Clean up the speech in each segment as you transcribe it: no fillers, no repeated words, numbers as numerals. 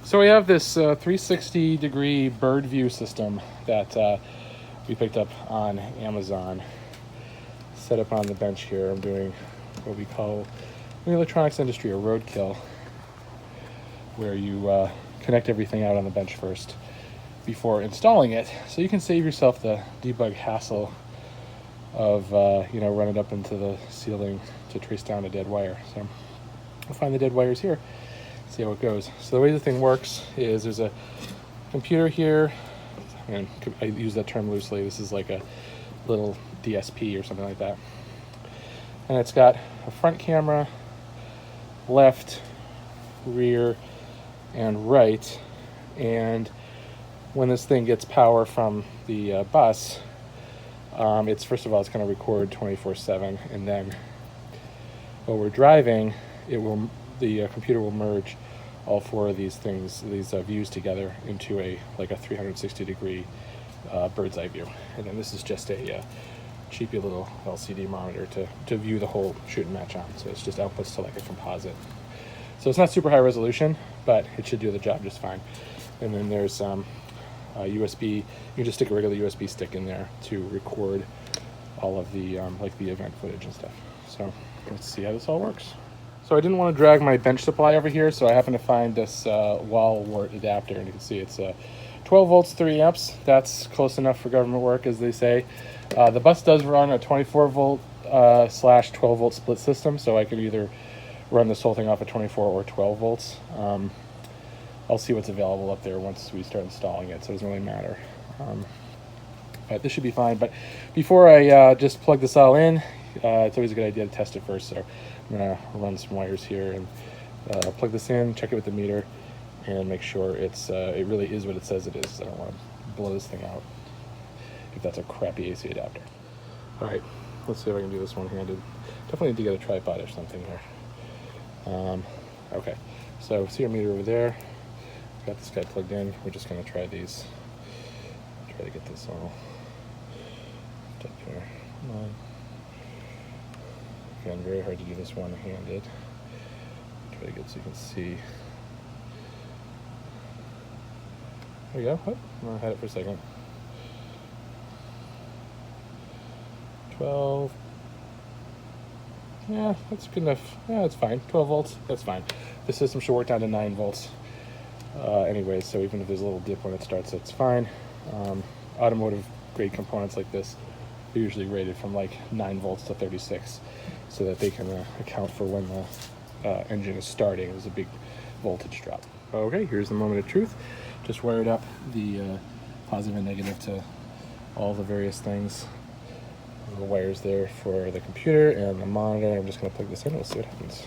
So we have this 360-degree bird view system that we picked up on Amazon. Set up on the bench here. I'm doing what we call in the electronics industry a roadkill, where you connect everything out on the bench first before installing it, so you can save yourself the debug hassle of running up into the ceiling to trace down a dead wire. So we'll find the dead wires here, see how it goes. So the way the thing works is there's a computer here, and I use that term loosely. This is like a little DSP or something like that, and it's got a front camera, left, rear, and right. And when this thing gets power from the bus, it's first of all it's going to record 24/7, and then while we're driving, the computer will merge all four of these things, these views together into a 360-degree bird's eye view. And then this is just a cheapy little LCD monitor to view the whole shoot and match on. So it's just outputs to like a composite. So it's not super high resolution, but it should do the job just fine. And then there's USB. You can just stick a regular USB stick in there to record all of the the event footage and stuff. So let's see how this all works. So I didn't want to drag my bench supply over here, so I happened to find this wall wart adapter, and you can see it's 12 volts, 3 amps. That's close enough for government work, as they say. The bus does run a 24 volt / 12 volt split system, so I could either run this whole thing off at 24 or 12 volts. I'll see what's available up there once we start installing it, so it doesn't really matter. But this should be fine. But before I just plug this all in, it's always a good idea to test it first. So I'm gonna run some wires here and plug this in, check it with the meter, and make sure it really is what it says it is. I don't want to blow this thing out if that's a crappy AC adapter. All right, let's see if I can do this one-handed. Definitely need to get a tripod or something here. Okay, so see our meter over there. Got this guy plugged in. We're just gonna try these. Try to get this all up here. Come on. Again, very hard to do this one-handed. Try to get so you can see. There we go. Oh, I had it for a second. 12. Yeah, that's good enough. Yeah, that's fine. 12 volts, that's fine. The system should work down to 9 volts anyway, so even if there's a little dip when it starts, it's fine. Automotive grade components like this are usually rated from like 9 volts to 36, so that they can account for when the engine is starting. There's a big voltage drop. Okay, here's the moment of truth. Just wired up the positive and negative to all the various things. The wires there for the computer and the monitor. I'm just going to plug this in. We'll see what happens.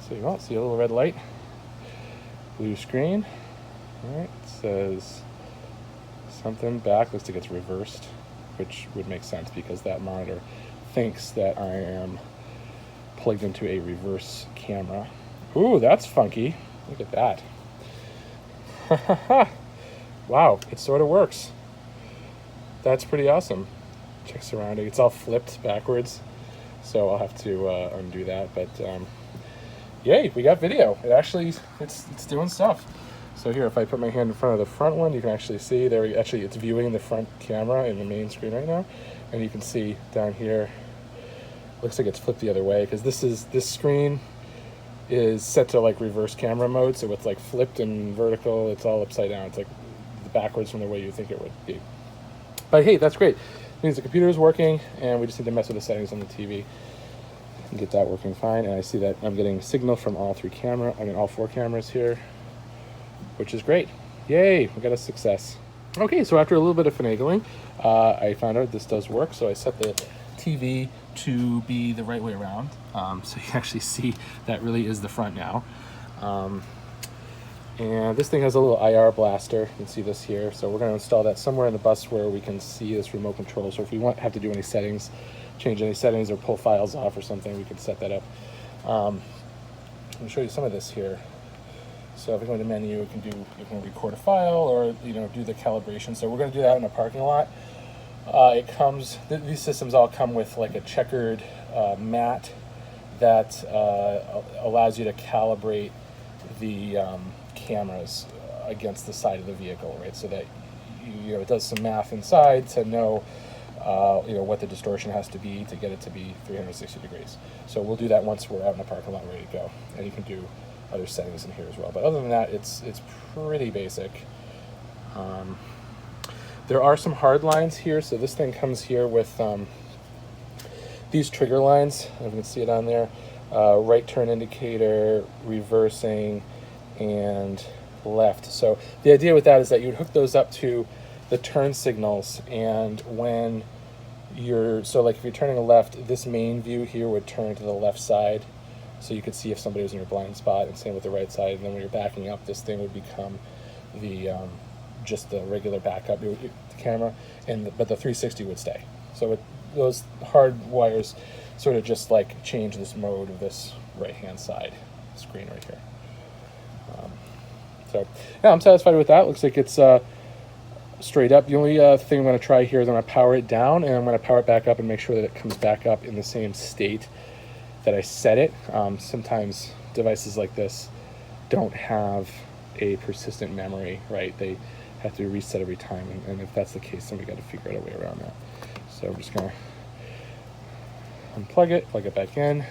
So you see a little red light, blue screen. All right, it says something back. Looks like it's reversed, which would make sense because that monitor thinks that I am plugged into a reverse camera. Ooh, that's funky. Look at that. Wow, it sort of works. That's pretty awesome. Check surrounding. It's all flipped backwards, so I'll have to undo that. But yay, we got video. It's doing stuff. So here, if I put my hand in front of the front one, you can actually see there. It's viewing the front camera in the main screen right now, and you can see down here. Looks like it's flipped the other way because this screen is set to like reverse camera mode, so it's like flipped and vertical. It's all upside down. It's like backwards from the way you think it would be. But hey, that's great. It means the computer is working, and we just need to mess with the settings on the TV and get that working fine. And I see that I'm getting signal from all four cameras here, which is great. Yay, we got a success. Okay, so after a little bit of finagling, I found out this does work. So I set the TV to be the right way around. So you actually see that really is the front now. And this thing has a little IR blaster. You can see this here. So we're going to install that somewhere in the bus where we can see this remote control. So if we have to do any settings, change any settings or pull files off or something, we can set that up. Let me show you some of this here. So if we go into menu, you can record a file or do the calibration. So we're going to do that in a parking lot. These systems all come with like a checkered mat that allows you to calibrate the cameras against the side of the vehicle, right? So that it does some math inside to know what the distortion has to be to get it to be 360 degrees. So we'll do that once we're out in the parking lot ready to go, and you can do other settings in here as well. But other than that, it's pretty basic. There are some hard lines here. So this thing comes here with these trigger lines. If you can see it on there, right turn indicator, reversing, and left. So the idea with that is that you would hook those up to the turn signals, and when like if you're turning left, this main view here would turn to the left side, so you could see if somebody was in your blind spot, and same with the right side. And then when you're backing up, this thing would become the just the regular backup the camera, but the 360 would stay. So those hard wires sort of just like change this mode of this right hand side screen right here. So yeah, I'm satisfied with that. Looks like it's straight up. The only thing I'm going to try here is I'm going to power it down, and I'm going to power it back up and make sure that it comes back up in the same state that I set it. Sometimes devices like this don't have a persistent memory, right? They have to be reset every time, and if that's the case, then we got to figure out a way around that. So I'm just going to unplug it, plug it back in.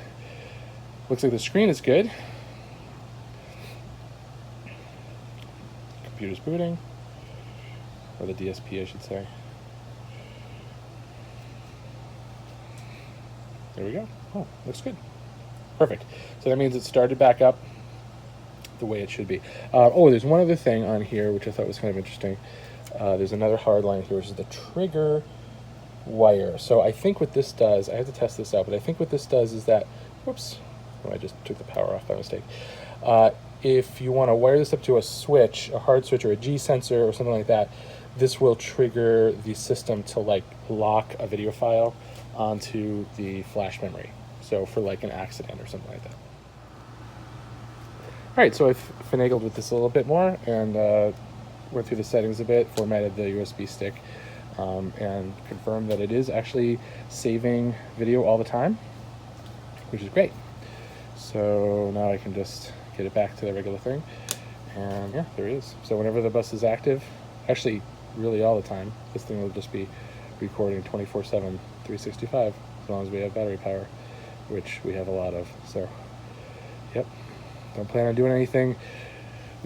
Looks like the screen is good. Computer's booting, or the DSP, I should say. There we go. Oh, looks good. Perfect. So that means it started back up the way it should be. There's one other thing on here which I thought was kind of interesting. There's another hard line here, which is the trigger wire. So I think what this does, I have to test this out, but I think what this does is that, whoops, I just took the power off by mistake. If you want to wire this up to a switch, a hard switch or a G sensor or something like that, this will trigger the system to like lock a video file onto the flash memory. So for like an accident or something like that. All right, so I've finagled with this a little bit more and went through the settings a bit, formatted the USB stick, and confirmed that it is actually saving video all the time, which is great. So now I can just get it back to the regular thing, and yeah, there it is. So whenever the bus is active, actually really all the time, this thing will just be recording 24/7, 365, as long as we have battery power, which we have a lot of. So yep, don't plan on doing anything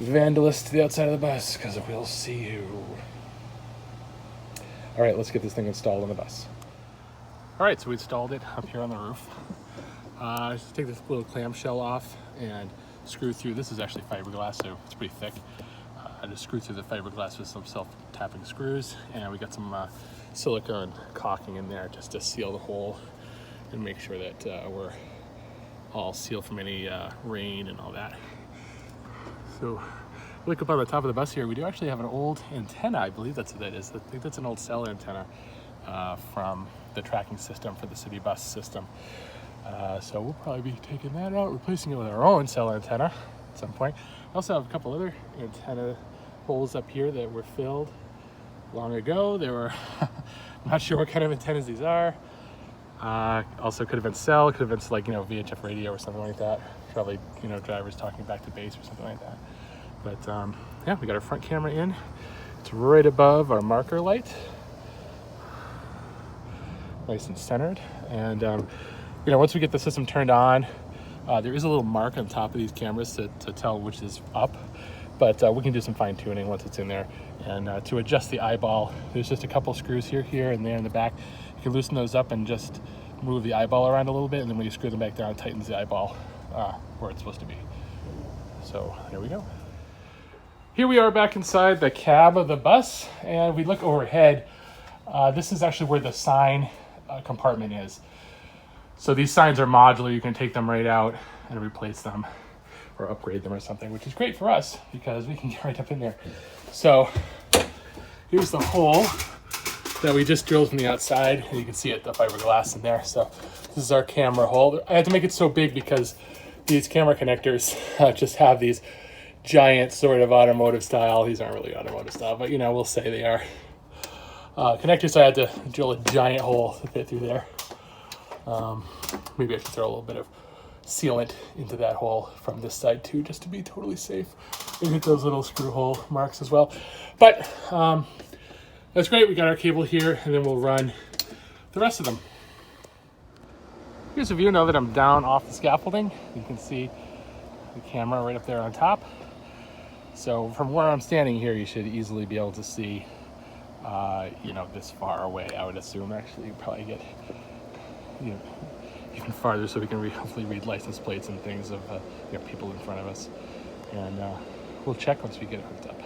vandalous to the outside of the bus, because we'll see you. All right, let's get this thing installed on the bus. All right, so we installed it up here on the roof. Just take this little clamshell off and screw through. This is actually fiberglass, so it's pretty thick. I just screw through the fiberglass with some self-tapping screws, and we got some silicone caulking in there just to seal the hole and make sure that we're all sealed from any rain and all that. So look up on the top of the bus here, we do actually have an old antenna. I believe that's what that is. I think that's an old cell antenna from the tracking system for the city bus system. So we'll probably be taking that out, replacing it with our own cell antenna at some point. I also have a couple other antenna holes up here that were filled long ago. They were, I'm not sure what kind of antennas these are. Also could have been cell, could have been like, VHF radio or something like that. Probably, drivers talking back to base or something like that. But yeah, we got our front camera in. It's right above our marker light. Nice and centered. And once we get the system turned on, there is a little mark on top of these cameras to tell which is up, but we can do some fine tuning once it's in there. And to adjust the eyeball, there's just a couple screws here and there in the back. You can loosen those up and just move the eyeball around a little bit, and then when you screw them back down, it tightens the eyeball where it's supposed to be. So there we go. Here we are back inside the cab of the bus, and we look overhead. This is actually where the sign compartment is. So these signs are modular. You can take them right out and replace them or upgrade them or something, which is great for us because we can get right up in there. So here's the hole that we just drilled from the outside. And you can see it, the fiberglass in there. So this is our camera hole. I had to make it so big because these camera connectors just have these giant sort of automotive style. These aren't really automotive style, but we'll say they are connectors. So I had to drill a giant hole to fit through there. Maybe I should throw a little bit of sealant into that hole from this side too, just to be totally safe, and hit those little screw hole marks as well. But that's great. We got our cable here, and then we'll run the rest of them. Here's a view now that I'm down off the scaffolding. You can see the camera right up there on top. So from where I'm standing here, you should easily be able to see, you know, this far away. I would assume actually you probably get, you know, even farther, so we can hopefully read license plates and things of you know, people in front of us. And we'll check once we get it hooked up.